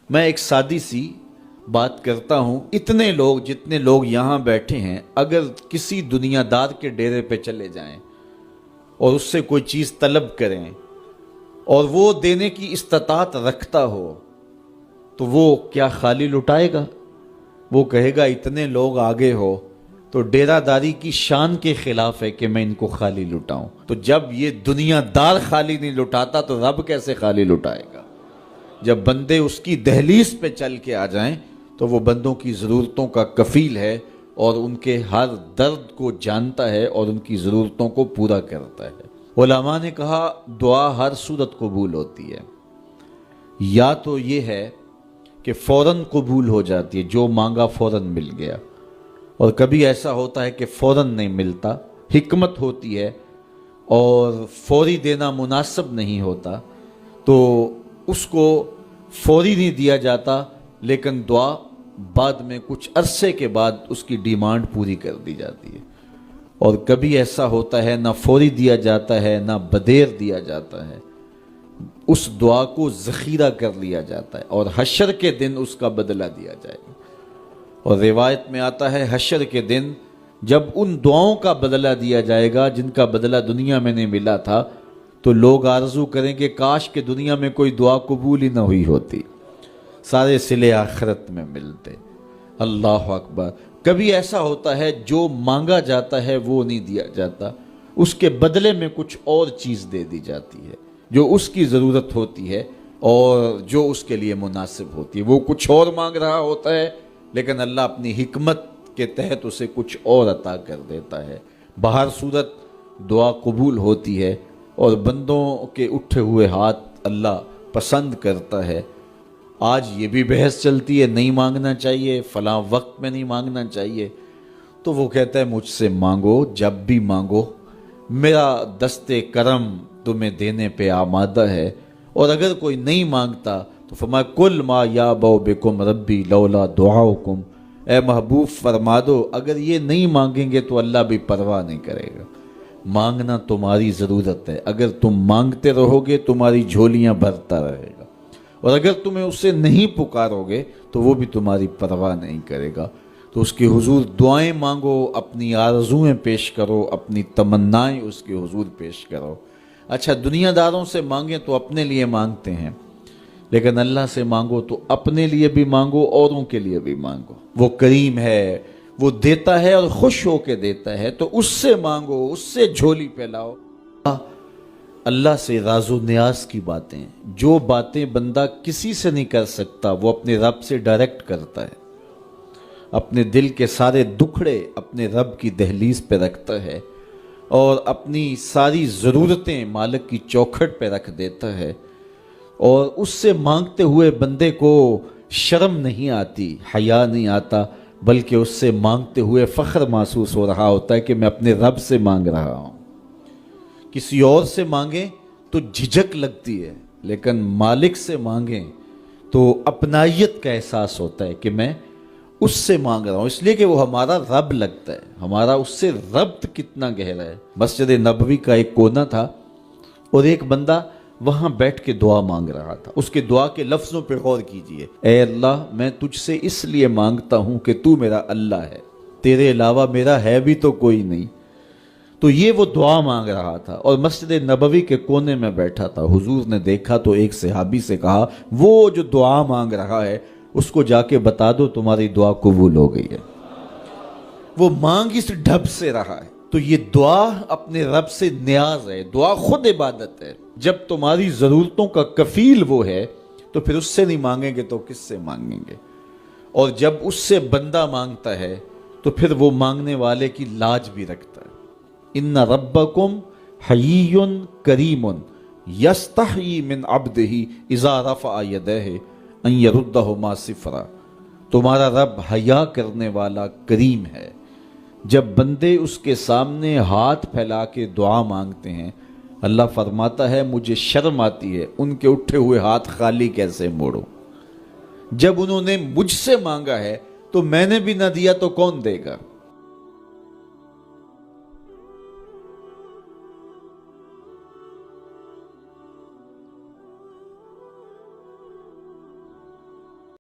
میں ایک سادی سی بات کرتا ہوں، اتنے لوگ جتنے لوگ یہاں بیٹھے ہیں اگر کسی دنیا دار کے ڈیرے پہ چلے جائیں اور اس سے کوئی چیز طلب کریں اور وہ دینے کی استطاعت رکھتا ہو تو وہ کیا خالی لٹائے گا؟ وہ کہے گا اتنے لوگ آگے ہو تو ڈیرہ داری کی شان کے خلاف ہے کہ میں ان کو خالی لٹاؤں۔ تو جب یہ دنیا دار خالی نہیں لٹاتا تو رب کیسے خالی لٹائے گا؟ جب بندے اس کی دہلیز پہ چل کے آ جائیں تو وہ بندوں کی ضرورتوں کا کفیل ہے اور ان کے ہر درد کو جانتا ہے اور ان کی ضرورتوں کو پورا کرتا ہے۔ علماء نے کہا دعا ہر صورت قبول ہوتی ہے، یا تو یہ ہے کہ فوراً قبول ہو جاتی ہے، جو مانگا فوراً مل گیا، اور کبھی ایسا ہوتا ہے کہ فوراً نہیں ملتا، حکمت ہوتی ہے اور فوری دینا مناسب نہیں ہوتا تو اس کو فوری نہیں دیا جاتا، لیکن دعا بعد میں کچھ عرصے کے بعد اس کی ڈیمانڈ پوری کر دی جاتی ہے۔ اور کبھی ایسا ہوتا ہے نہ فوری دیا جاتا ہے نہ بدیر دیا جاتا ہے، اس دعا کو ذخیرہ کر لیا جاتا ہے اور حشر کے دن اس کا بدلہ دیا جائے گا۔ اور روایت میں آتا ہے حشر کے دن جب ان دعاؤں کا بدلہ دیا جائے گا جن کا بدلہ دنیا میں نہیں ملا تھا تو لوگ آرزو کریں کہ کاش کہ دنیا میں کوئی دعا قبول ہی نہ ہوئی ہوتی، سارے صلے آخرت میں ملتے۔ اللہ اکبر۔ کبھی ایسا ہوتا ہے جو مانگا جاتا ہے وہ نہیں دیا جاتا، اس کے بدلے میں کچھ اور چیز دے دی جاتی ہے جو اس کی ضرورت ہوتی ہے اور جو اس کے لیے مناسب ہوتی ہے۔ وہ کچھ اور مانگ رہا ہوتا ہے لیکن اللہ اپنی حکمت کے تحت اسے کچھ اور عطا کر دیتا ہے۔ بہر صورت دعا قبول ہوتی ہے اور بندوں کے اٹھے ہوئے ہاتھ اللہ پسند کرتا ہے۔ آج یہ بھی بحث چلتی ہے نہیں مانگنا چاہیے، فلاں وقت میں نہیں مانگنا چاہیے، تو وہ کہتا ہے مجھ سے مانگو جب بھی مانگو، میرا دست کرم تمہیں دینے پہ آمادہ ہے۔ اور اگر کوئی نہیں مانگتا تو فرمایا کل ما یابو بکم ربی لولا دعاؤکم، اے محبوب فرما دو اگر یہ نہیں مانگیں گے تو اللہ بھی پرواہ نہیں کرے گا۔ مانگنا تمہاری ضرورت ہے، اگر تم مانگتے رہو گے تمہاری جھولیاں بھرتا رہے گا، اور اگر تمہیں اسے نہیں پکارو گے تو وہ بھی تمہاری پرواہ نہیں کرے گا۔ تو اس کے حضور دعائیں مانگو، اپنی آرزویں پیش کرو، اپنی تمنائیں اس کے حضور پیش کرو۔ اچھا دنیا داروں سے مانگیں تو اپنے لیے مانگتے ہیں، لیکن اللہ سے مانگو تو اپنے لیے بھی مانگو، اوروں کے لیے بھی مانگو۔ وہ کریم ہے، وہ دیتا ہے اور خوش ہو کے دیتا ہے، تو اس سے مانگو، اس سے جھولی پھیلاؤ۔ اللہ سے راز و نیاز کی باتیں، جو باتیں بندہ کسی سے نہیں کر سکتا وہ اپنے رب سے ڈائریکٹ کرتا ہے، اپنے دل کے سارے دکھڑے اپنے رب کی دہلیز پہ رکھتا ہے اور اپنی ساری ضرورتیں مالک کی چوکھٹ پہ رکھ دیتا ہے، اور اس سے مانگتے ہوئے بندے کو شرم نہیں آتی، حیا نہیں آتا، بلکہ اس سے مانگتے ہوئے فخر محسوس ہو رہا ہوتا ہے کہ میں اپنے رب سے مانگ رہا ہوں۔ کسی اور سے مانگیں تو جھجک لگتی ہے، لیکن مالک سے مانگیں تو اپنائیت کا احساس ہوتا ہے کہ میں اس سے مانگ رہا ہوں، اس لیے کہ وہ ہمارا رب لگتا ہے، ہمارا اس سے ربط کتنا گہرا ہے۔ مسجد نبوی کا ایک کونا تھا اور ایک بندہ وہاں بیٹھ کے دعا مانگ رہا تھا۔ اس کے دعا کے لفظوں پہ غور کیجئے، اے اللہ میں تجھ سے اس لیے مانگتا ہوں کہ تو میرا اللہ ہے، تیرے علاوہ میرا ہے بھی تو کوئی نہیں۔ تو یہ وہ دعا مانگ رہا تھا اور مسجد نبوی کے کونے میں بیٹھا تھا۔ حضور نے دیکھا تو ایک صحابی سے کہا وہ جو دعا مانگ رہا ہے اس کو جا کے بتا دو تمہاری دعا قبول ہو گئی ہے۔ وہ مانگ اس ڈھب سے رہا ہے۔ تو یہ دعا اپنے رب سے نیاز ہے، دعا خود عبادت ہے۔ جب تمہاری ضرورتوں کا کفیل وہ ہے تو پھر اس سے نہیں مانگیں گے تو کس سے مانگیں گے؟ اور جب اس سے بندہ مانگتا ہے تو پھر وہ مانگنے والے کی لاج بھی رکھتا ہے۔ ان ربکم حیی کریم یستحیی من عبدہ اذا رفع یدیہ ان یردہما صفرا۔ تمہارا رب حیا کرنے والا کریم ہے، جب بندے اس کے سامنے ہاتھ پھیلا کے دعا مانگتے ہیں اللہ فرماتا ہے مجھے شرم آتی ہے ان کے اٹھے ہوئے ہاتھ خالی کیسے موڑوں۔ جب انہوں نے مجھ سے مانگا ہے تو میں نے بھی نہ دیا تو کون دے گا؟